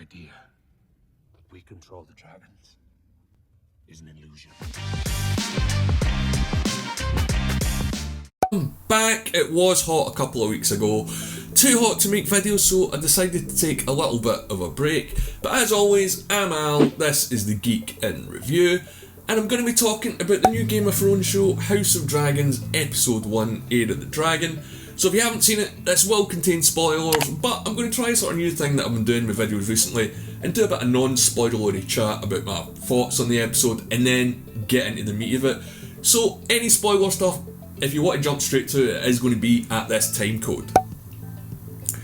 idea we control the dragons is an illusion. I'm back. It was hot a couple of weeks ago. Too hot to make videos, so I decided to take a little bit of a break. But as always, I'm Al, this is the Geek in Review, and I'm going to be talking about the new Game of Thrones show, House of Dragons, Episode 1, Heir of the Dragon. So if you haven't seen it, this will contain spoilers, but I'm going to try a sort of new thing that I've been doing with videos recently, and do a bit of non-spoilery chat about my thoughts on the episode, and then get into the meat of it. So any spoiler stuff, if you want to jump straight to it, it is going to be at this time code.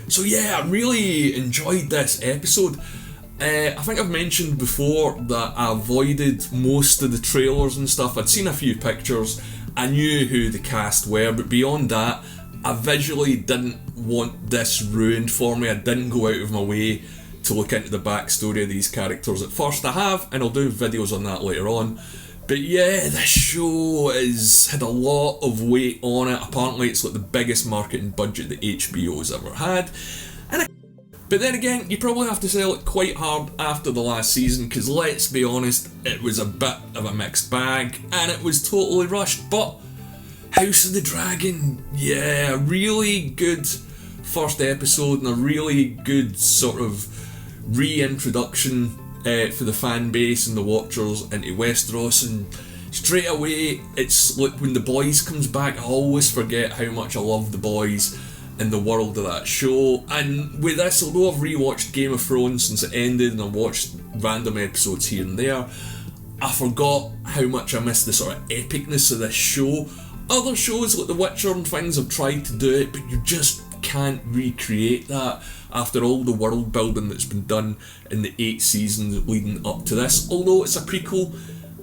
So yeah, I really enjoyed this episode. I think I've mentioned before that I avoided most of the trailers and stuff. I'd seen a few pictures, I knew who the cast were, but beyond that, I visually didn't want this ruined for me. I didn't go out of my way to look into the backstory of these characters at first. I have, and I'll do videos on that later on. But yeah, this show has had a lot of weight on it. Apparently it's like the biggest marketing budget that HBO's ever had. But then again, you probably have to sell it quite hard after the last season, because let's be honest, it was a bit of a mixed bag, and it was totally rushed. But House of the Dragon, yeah, really good first episode, and a really good sort of reintroduction for the fan base and the watchers into Westeros. And straight away, it's like when the boys comes back, I always forget how much I love the boys in the world of that show. And with this, although I've rewatched Game of Thrones since it ended and I've watched random episodes here and there, I forgot how much I missed the sort of epicness of this show. Other shows like The Witcher and things have tried to do it, but you just can't recreate that after all the world building that's been done in the 8 seasons leading up to this. Although it's a prequel,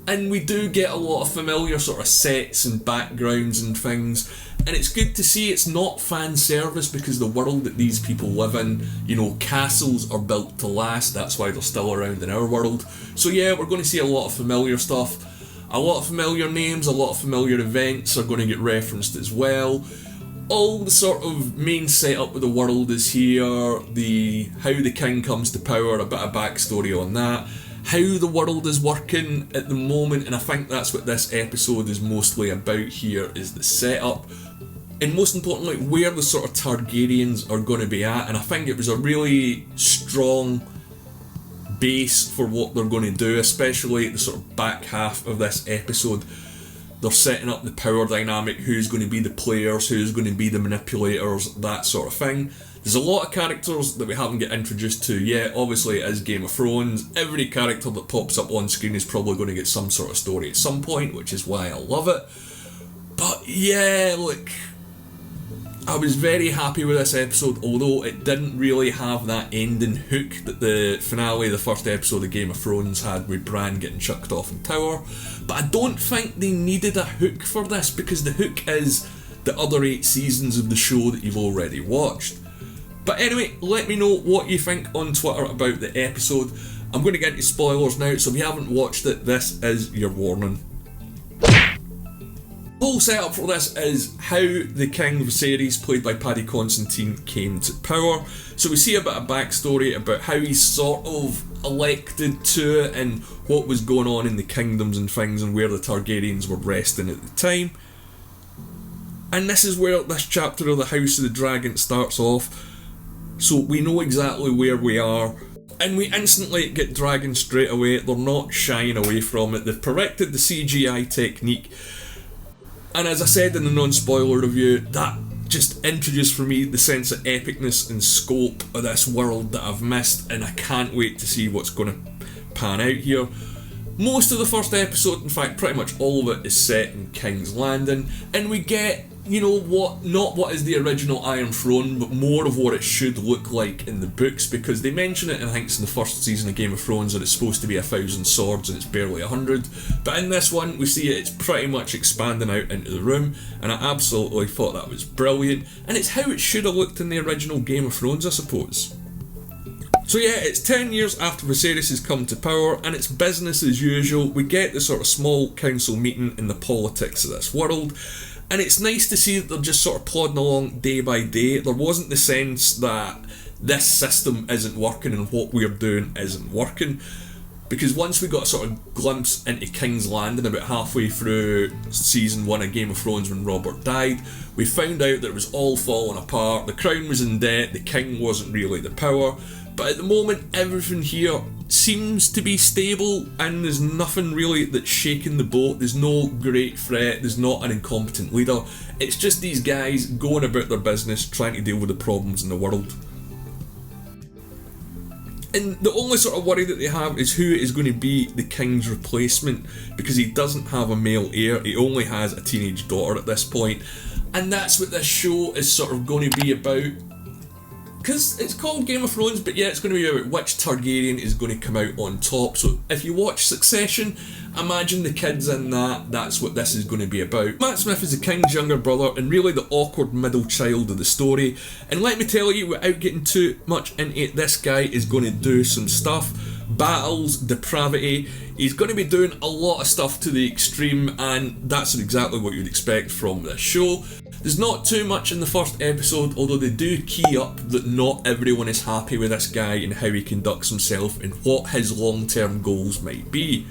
and we do get a lot of familiar sort of sets and backgrounds and things, and it's good to see it's not fan service, because the world that these people live in, you know, castles are built to last. That's why they're still around in our world. So yeah, we're going to see a lot of familiar stuff, a lot of familiar names, a lot of familiar events are going to get referenced as well. All the sort of main setup of the world is here, how the king comes to power, a bit of backstory on that, how the world is working at the moment, and I think that's what this episode is mostly about here, is the setup, and most importantly, where the sort of Targaryens are going to be at. And I think it was a really strong base for what they're going to do, especially at the sort of back half of this episode. They're setting up the power dynamic, who's going to be the players, who's going to be the manipulators, that sort of thing. There's a lot of characters that we haven't get introduced to yet. Obviously it is Game of Thrones. Every character that pops up on screen is probably going to get some sort of story at some point, which is why I love it. But yeah, look, I was very happy with this episode, although it didn't really have that ending hook that the finale, the first episode of Game of Thrones had, with Bran getting chucked off in Tower. But I don't think they needed a hook for this, because the hook is the other 8 seasons of the show that you've already watched. But anyway, let me know what you think on Twitter about the episode. I'm going to get into spoilers now, so if you haven't watched it, this is your warning. The whole setup for this is how the King Viserys, played by Paddy Considine, came to power. So we see a bit of backstory about how he's sort of elected to it, and what was going on in the kingdoms and things, and where the Targaryens were resting at the time. And this is where this chapter of the House of the Dragon starts off. So we know exactly where we are, and we instantly get dragons straight away. They're not shying away from it. They've perfected the CGI technique. And as I said in the non-spoiler review, that just introduced for me the sense of epicness and scope of this world that I've missed, and I can't wait to see what's going to pan out here. Most of the first episode, in fact pretty much all of it, is set in King's Landing, and we get, you know, not what is the original Iron Throne, but more of what it should look like in the books, because they mention it, and I think it's in the first season of Game of Thrones, that it's supposed to be 1,000 swords and it's barely 100. But in this one, we see it's pretty much expanding out into the room, and I absolutely thought that was brilliant, and it's how it should have looked in the original Game of Thrones, I suppose. So yeah, it's 10 years after Viserys has come to power, and it's business as usual. We get the sort of small council meeting in the politics of this world, and it's nice to see that they're just sort of plodding along day by day. There wasn't the sense that this system isn't working and what we're doing isn't working. Because once we got a sort of glimpse into King's Landing about halfway through season 1 of Game of Thrones when Robert died, we found out that it was all falling apart, the crown was in debt, the king wasn't really the power, but at the moment everything here seems to be stable and there's nothing really that's shaking the boat. There's no great threat, there's not an incompetent leader, it's just these guys going about their business trying to deal with the problems in the world. And the only sort of worry that they have is who is going to be the king's replacement, because he doesn't have a male heir, he only has a teenage daughter at this point, and that's what this show is sort of going to be about. Because it's called Game of Thrones, but yeah, it's going to be about which Targaryen is going to come out on top. So if you watch Succession, imagine the kids in that, that's what this is going to be about. Matt Smith is the king's younger brother and really the awkward middle child of the story. And let me tell you, without getting too much into it, this guy is going to do some stuff. Battles, depravity, he's going to be doing a lot of stuff to the extreme, and that's exactly what you'd expect from this show. There's not too much in the first episode, although they do key up that not everyone is happy with this guy and how he conducts himself and what his long-term goals might be.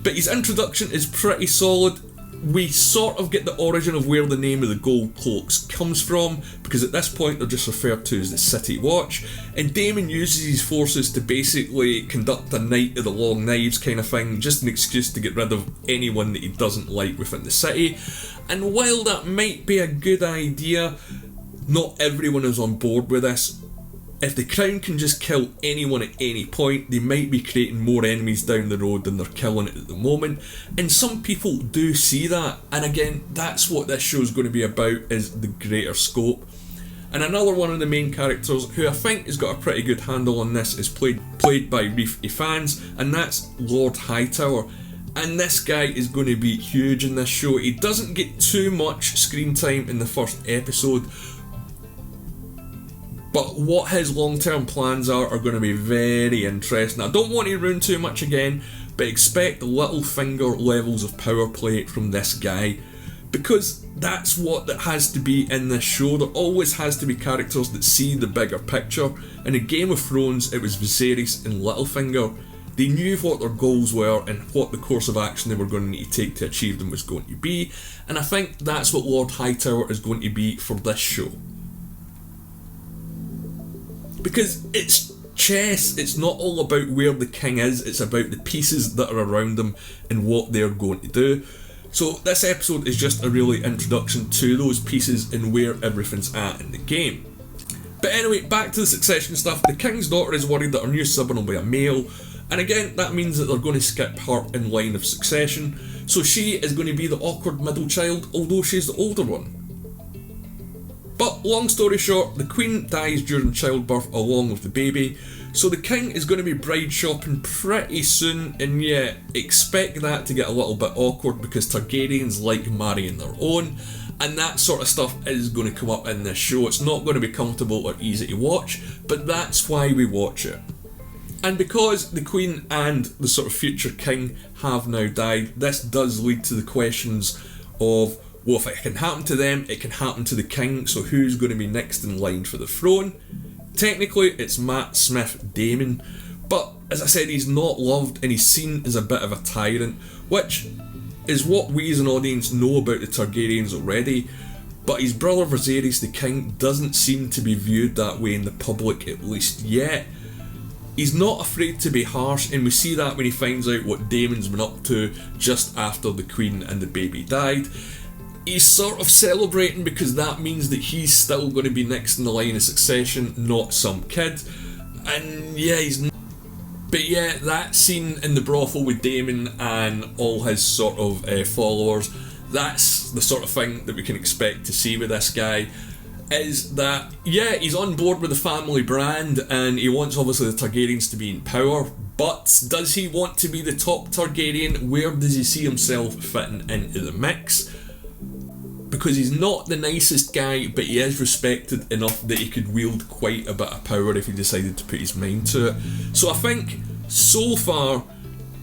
But his introduction is pretty solid. We sort of get the origin of where the name of the Gold Cloaks comes from, because at this point they're just referred to as the City Watch, and Daemon uses his forces to basically conduct a Night of the Long Knives kind of thing, just an excuse to get rid of anyone that he doesn't like within the city. And while that might be a good idea, not everyone is on board with this. If the crown can just kill anyone at any point, they might be creating more enemies down the road than they're killing at the moment, and some people do see that, and again, that's what this show is going to be about, is the greater scope. And another one of the main characters, who I think has got a pretty good handle on this, is played by Reef Ifans, and that's Lord Hightower. And this guy is going to be huge in this show. He doesn't get too much screen time in the first episode, but what his long-term plans are going to be very interesting. I don't want to ruin too much again, but expect little finger levels of power play from this guy, because that's what that has to be in this show. There always has to be characters that see the bigger picture, and in Game of Thrones it was Viserys and Littlefinger. They knew what their goals were and what the course of action they were going to need to take to achieve them was going to be, and I think that's what Lord Hightower is going to be for this show. Because it's chess, it's not all about where the king is, it's about the pieces that are around them and what they're going to do. So this episode is just a really introduction to those pieces and where everything's at in the game. But anyway, back to the Succession stuff. The king's daughter is worried that her new sibling will be a male, and again, that means that they're going to skip her in line of succession. So she is going to be the awkward middle child, although she's the older one. But long story short, the queen dies during childbirth along with the baby, so the king is going to be bride shopping pretty soon, and yeah, expect that to get a little bit awkward because Targaryens like marrying their own, and that sort of stuff is going to come up in this show. It's not going to be comfortable or easy to watch, but that's why we watch it. And because the queen and the sort of future king have now died, this does lead to the questions of, well, if it can happen to them, it can happen to the king, so who's going to be next in line for the throne? Technically, it's Matt Smith Daemon, but as I said, he's not loved and he's seen as a bit of a tyrant, which is what we as an audience know about the Targaryens already, but his brother Viserys the king doesn't seem to be viewed that way in the public, at least yet. He's not afraid to be harsh, and we see that when he finds out what Daemon's been up to just after the queen and the baby died. He's sort of celebrating because that means that he's still going to be next in the line of succession, not some kid. And yeah, he's not. But yeah, that scene in the brothel with Daemon and all his sort of followers, that's the sort of thing that we can expect to see with this guy. Is that, yeah, he's on board with the family brand and he wants obviously the Targaryens to be in power, but does he want to be the top Targaryen? Where does he see himself fitting into the mix? Because he's not the nicest guy, but he is respected enough that he could wield quite a bit of power if he decided to put his mind to it. So I think, so far,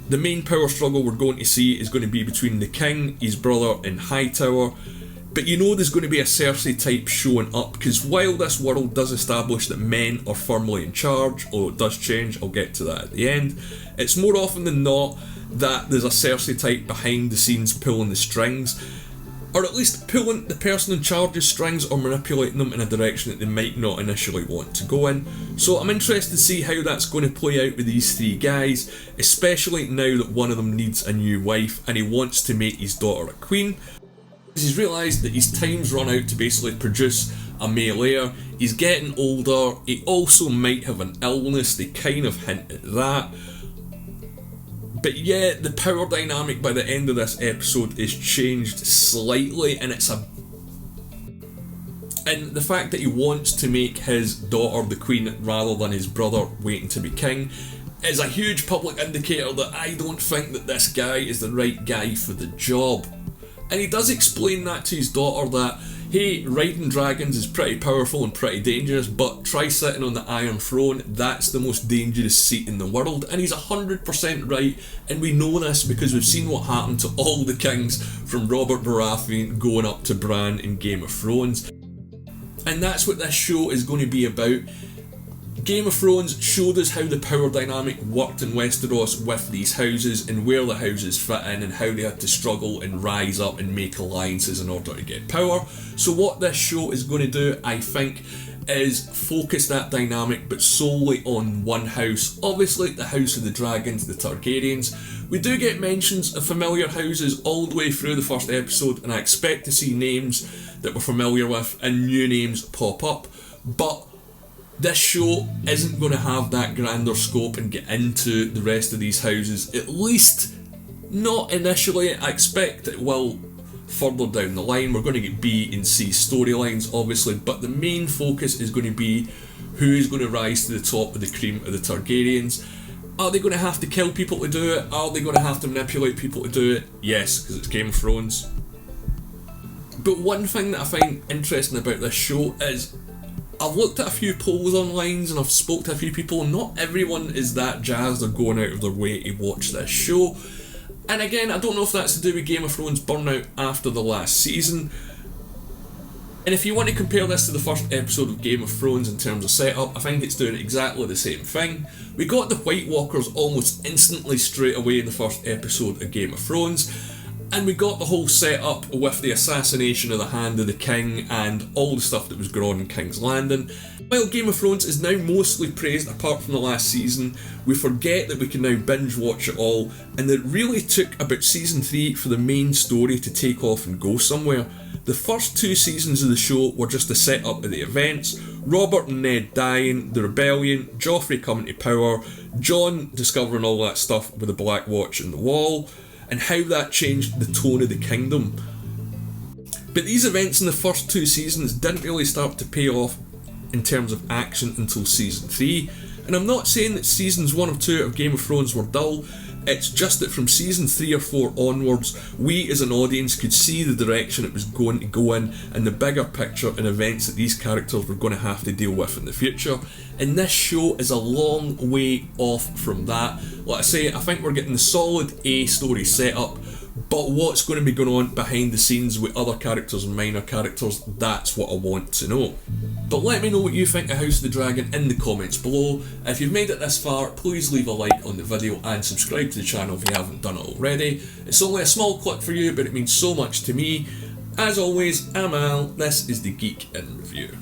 the main power struggle we're going to see is going to be between the king, his brother and Hightower. But you know there's going to be a Cersei type showing up, because while this world does establish that men are firmly in charge, although it does change, I'll get to that at the end, it's more often than not that there's a Cersei type behind the scenes pulling the strings, or at least pulling the person in charge's strings or manipulating them in a direction that they might not initially want to go in. So I'm interested to see how that's going to play out with these three guys, especially now that one of them needs a new wife and he wants to make his daughter a queen. He's realised that his time's run out to basically produce a male heir. He's getting older, he also might have an illness, they kind of hint at that. But yeah, the power dynamic by the end of this episode is changed slightly, and the fact that he wants to make his daughter the queen rather than his brother waiting to be king is a huge public indicator that I don't think that this guy is the right guy for the job. And he does explain that to his daughter that, hey, riding dragons is pretty powerful and pretty dangerous, but try sitting on the Iron Throne, that's the most dangerous seat in the world. And he's 100% right, and we know this because we've seen what happened to all the kings from Robert Baratheon going up to Bran in Game of Thrones. And that's what this show is going to be about. Game of Thrones showed us how the power dynamic worked in Westeros with these houses and where the houses fit in and how they had to struggle and rise up and make alliances in order to get power. So what this show is going to do, I think, is focus that dynamic but solely on one house. Obviously the House of the Dragons, the Targaryens. We do get mentions of familiar houses all the way through the first episode, and I expect to see names that we're familiar with and new names pop up, but this show isn't going to have that grander scope and get into the rest of these houses, at least not initially. I expect it will further down the line. We're going to get B and C storylines obviously, but the main focus is going to be who is going to rise to the top of the cream of the Targaryens. Are they going to have to kill people to do it? Are they going to have to manipulate people to do it? Yes, because it's Game of Thrones. But one thing that I find interesting about this show is I've looked at a few polls online and I've spoke to a few people, and not everyone is that jazzed or going out of their way to watch this show. And again, I don't know if that's to do with Game of Thrones burnout after the last season. And if you want to compare this to the first episode of Game of Thrones in terms of setup, I think it's doing exactly the same thing. We got the White Walkers almost instantly straight away in the first episode of Game of Thrones. And we got the whole setup with the assassination of the Hand of the King and all the stuff that was going on in King's Landing. While Game of Thrones is now mostly praised apart from the last season, we forget that we can now binge watch it all, and that it really took about season 3 for the main story to take off and go somewhere. The first 2 seasons of the show were just the setup of the events: Robert and Ned dying, the rebellion, Joffrey coming to power, Jon discovering all that stuff with the Black Watch and the Wall, and how that changed the tone of the kingdom. But these events in the first 2 seasons didn't really start to pay off in terms of action until season 3. And I'm not saying that seasons 1 or 2 of Game of Thrones were dull, it's just that from season 3 or 4 onwards, we as an audience could see the direction it was going to go in and the bigger picture and events that these characters were going to have to deal with in the future. And this show is a long way off from that. Like I say, I think we're getting the solid A story setup, but what's going to be going on behind the scenes with other characters and minor characters, that's what I want to know. But let me know what you think of House of the Dragon in the comments below. If you've made it this far, please leave a like on the video and subscribe to the channel if you haven't done it already. It's only a small click for you, but it means so much to me. As always, I'm Al, this is the Geek in Review.